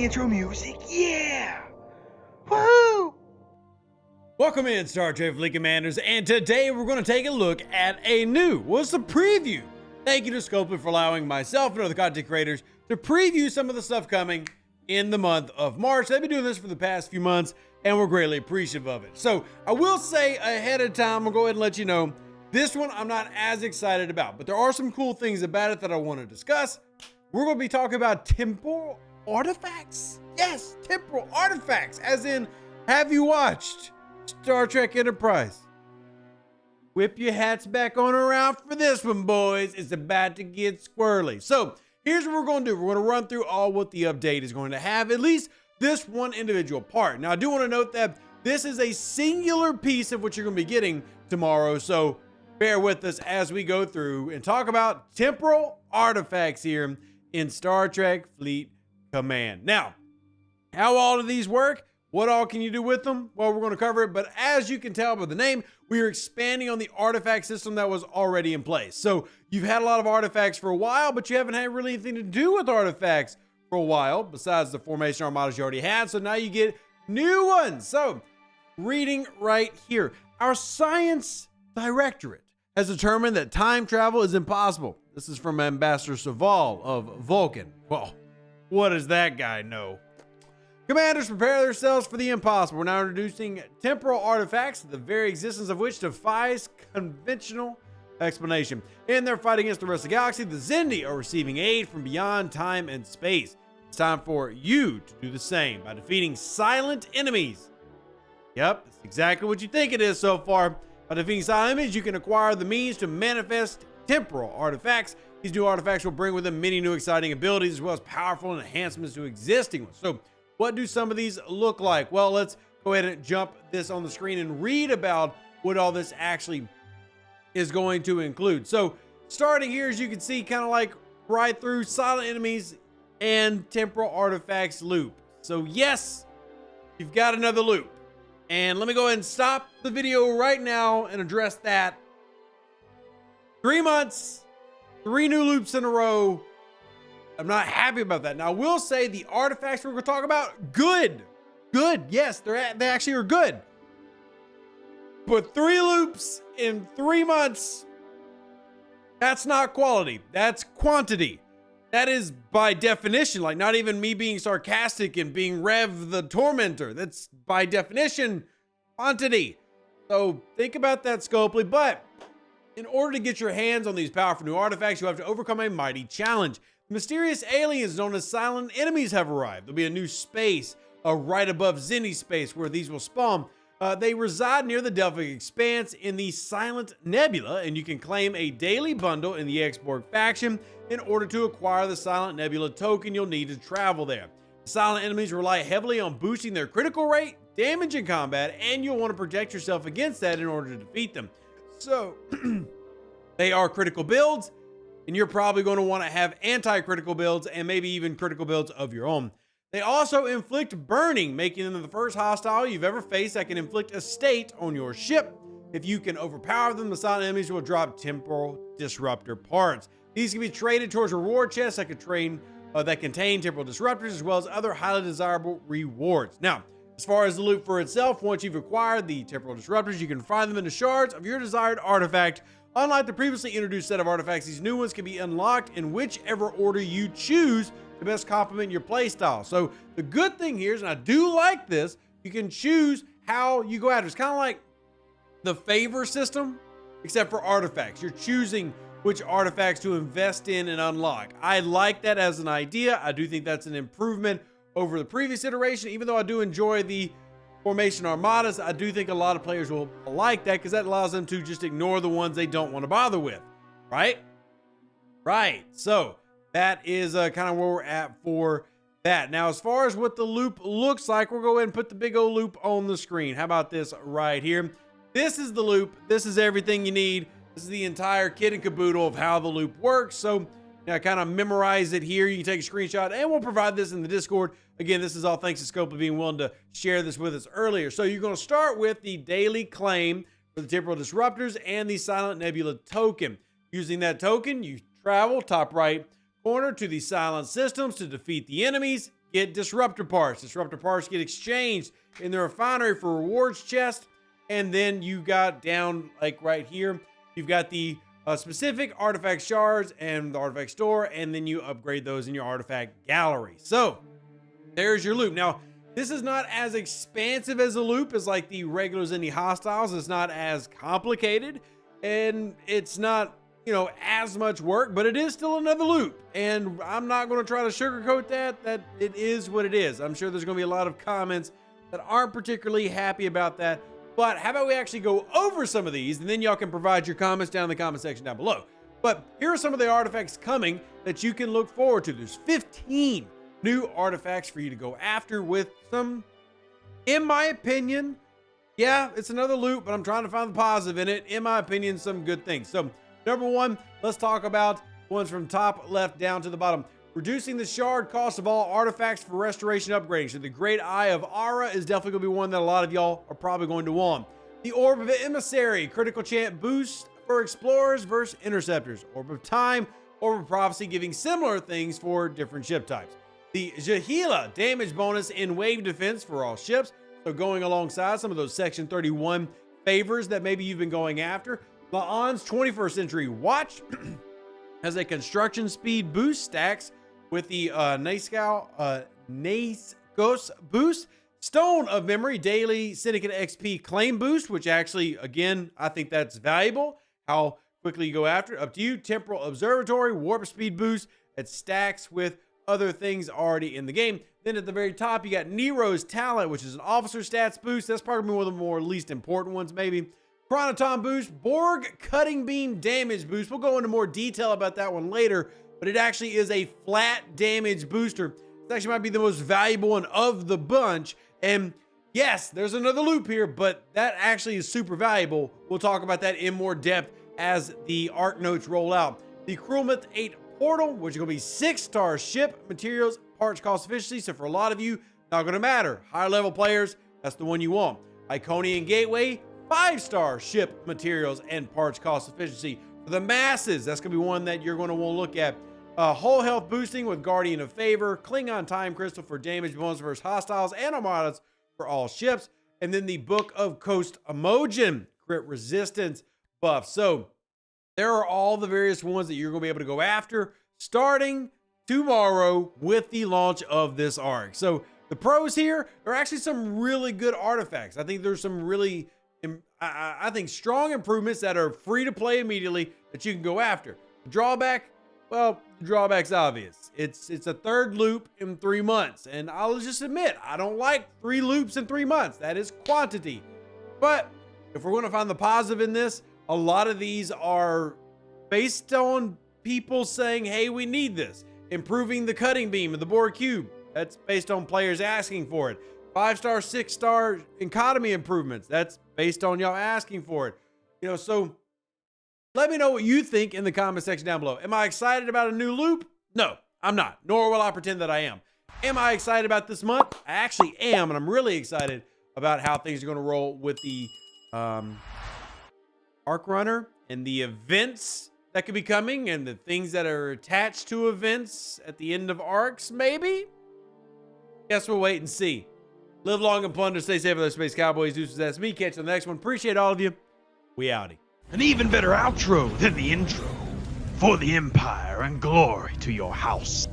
the intro music. Yeah! Woo! Welcome in, Star Trek Fleet Commanders, and today we're going to take a look at a new, well, it's a preview. Thank you to Scopely for allowing myself and other content creators to preview some of the stuff coming in the month of March. They've been doing this for the past few months, and we're greatly appreciative of it. So I will say ahead of time, I'll go ahead and let you know, this one I'm not as excited about, but there are some cool things about it that I want to discuss. We're going to be talking about Temporal Artifacts. Yes, Temporal Artifacts, as in, have you watched Star Trek Enterprise? Whip your hats back on around for this one, boys. It's about to get squirrely. So here's what we're going to do. We're going to run through all what the update is going to have, at least this one individual part. Now, I do want to note that this is a singular piece of what you're going to be getting tomorrow. So bear with us as we go through and talk about Temporal Artifacts here in Star Trek Fleet Command. Now, how all of these work? What all can you do with them? Well, we're going to cover it, but as you can tell by the name, we are expanding on the artifact system that was already in place. So you've had a lot of artifacts for a while, but you haven't had really anything to do with artifacts for a while, besides the formation armadas you already had. So now you get new ones. So reading right here, our science directorate has determined that time travel is impossible. This is from Ambassador Saval of Vulcan. Well, what does that guy know? Commanders, prepare themselves for the impossible. We're now introducing temporal artifacts, the very existence of which defies conventional explanation. In their fight against the rest of the galaxy, the Xindi are receiving aid from beyond time and space. It's time for you to do the same by defeating silent enemies. Yep, that's exactly what you think it is so far. By defeating silent enemies, you can acquire the means to manifest temporal artifacts. These new artifacts will bring with them many new exciting abilities as well as powerful enhancements to existing ones. So what do some of these look like? Well, let's go ahead and jump this on the screen and read about what all this actually is going to include. So starting here, as you can see, kind of like right through silent enemies and temporal artifacts loop. So yes, you've got another loop. And let me go ahead and stop the video right now and address that. 3 months, 3 new loops in a row. I'm not happy about that. Now, I will say the artifacts we're going to talk about, good. Good. Yes, they actually are good. But 3 loops in 3 months, that's not quality. That's quantity. That is by definition, like not even me being sarcastic and being Rev the Tormentor. That's by definition quantity. So think about that, Scopely. But in order to get your hands on these powerful new artifacts, you have to overcome a mighty challenge. Mysterious aliens known as silent enemies have arrived. There'll be a new space right above Xindi space where these will spawn. They reside near the Delphic Expanse in the Silent Nebula, and you can claim a daily bundle in the X-Borg faction in order to acquire the Silent Nebula token you'll need to travel there. The silent enemies rely heavily on boosting their critical rate, damage in combat, and you'll want to protect yourself against that in order to defeat them. So, they are critical builds, and you're probably going to want to have anti-critical builds and maybe even critical builds of your own. They also inflict burning, making them the first hostile you've ever faced that can inflict a state on your ship. If you can overpower them, the silent enemies will drop temporal disruptor parts. These can be traded towards reward chests that contain temporal disruptors as well as other highly desirable rewards. Now, as far as the loot for itself, once you've acquired the temporal disruptors, you can find them in the shards of your desired artifact. Unlike the previously introduced set of artifacts, these new ones can be unlocked in whichever order you choose to best complement your playstyle. So the good thing here is, and I do like this, you can choose how you go after. It's kind of like the favor system, except for artifacts. You're choosing which artifacts to invest in and unlock. I like that as an idea. I do think that's an improvement over the previous iteration. Even though I do enjoy the formation armadas, I do think a lot of players will like that because that allows them to just ignore the ones they don't want to bother with, right? Right. So that is kind of where we're at for that. Now, as far as what the loop looks like, we'll go ahead and put the big old loop on the screen. How about this right here? This is the loop. This is everything you need. This is the entire kit and caboodle of how the loop works. So now kind of memorize it here. You can take a screenshot and we'll provide this in the Discord. Again, this is all thanks to Scopely being willing to share this with us earlier. So you're going to start with the daily claim for the temporal disruptors and the Silent Nebula token. Using that token, you travel top right corner to the silent systems to defeat the enemies, get disruptor parts. Disruptor parts get exchanged in the refinery for rewards chest. And then you got down like right here, you've got the specific artifact shards and the artifact store, and then you upgrade those in your artifact gallery. So there's your loop. Now, this is not as expansive as a loop as like the regulars and the hostiles. It's not as complicated, and it's not, you know, as much work, but it is still another loop. And I'm not going to try to sugarcoat that it is what it is. I'm sure there's going to be a lot of comments that aren't particularly happy about that. But how about we actually go over some of these, and then y'all can provide your comments down in the comment section down below. But here are some of the artifacts coming that you can look forward to. There's 15 new artifacts for you to go after with some, in my opinion, yeah, it's another loop, but I'm trying to find the positive in it. In my opinion, some good things. So number one, let's talk about ones from top left down to the bottom. Reducing the shard cost of all artifacts for restoration upgrading. So the Great Eye of Ara is definitely going to be one that a lot of y'all are probably going to want. The Orb of Emissary, critical chance boost for explorers versus interceptors. Orb of Time, Orb of Prophecy, giving similar things for different ship types. The Jahila, damage bonus in wave defense for all ships. So going alongside some of those Section 31 favors that maybe you've been going after. La'an's 21st Century Watch has a construction speed boost, stacks with the Naskos boost. Stone of Memory, daily Syndicate XP claim boost, which actually, again, I think that's valuable. How quickly you go after it, up to you. Temporal Observatory, warp speed boost, that stacks with other things already in the game. Then at the very top, you got Nero's Talent, which is an officer stats boost. That's probably one of the more least important ones, maybe. Chronoton boost, Borg cutting beam damage boost. We'll go into more detail about that one later, but it actually is a flat damage booster. It actually might be the most valuable one of the bunch. And yes, there's another loop here, but that actually is super valuable. We'll talk about that in more depth as the arc notes roll out. The Krulmith 8 Portal, which is going to be 6-star ship materials, parts cost efficiency. So for a lot of you, not going to matter. Higher level players, that's the one you want. Iconian Gateway, 5-star ship materials and parts cost efficiency. For the masses, that's going to be one that you're going to want to look at. Whole health boosting with Guardian of Favor, Klingon Time Crystal for damage bonus versus hostiles and armadas for all ships, and then the Book of Coast Emojin, crit resistance buff. So there are all the various ones that you're going to be able to go after starting tomorrow with the launch of this arc. So the pros here are actually some really good artifacts. I think there's some really, I think, strong improvements that are free to play immediately that you can go after. The drawback, well, the drawback's obvious. It's a third loop in 3 months. And I'll just admit, I don't like 3 loops in 3 months. That is quantity. But if we're going to find the positive in this, a lot of these are based on people saying, hey, we need this. Improving the cutting beam of the Borg Cube. That's based on players asking for it. 5-star, 6-star economy improvements. That's based on y'all asking for it. You know, so let me know what you think in the comment section down below. Am I excited about a new loop? No, I'm not. Nor will I pretend that I am. Am I excited about this month? I actually am, and I'm really excited about how things are going to roll with the Arc Runner and the events that could be coming and the things that are attached to events at the end of arcs, maybe? Guess we'll wait and see. Live long and plunder. Stay safe, other Space Cowboys. Deuces, that's me. Catch you on the next one. Appreciate all of you. We outie. An even better outro than the intro. For the Empire and glory to your house.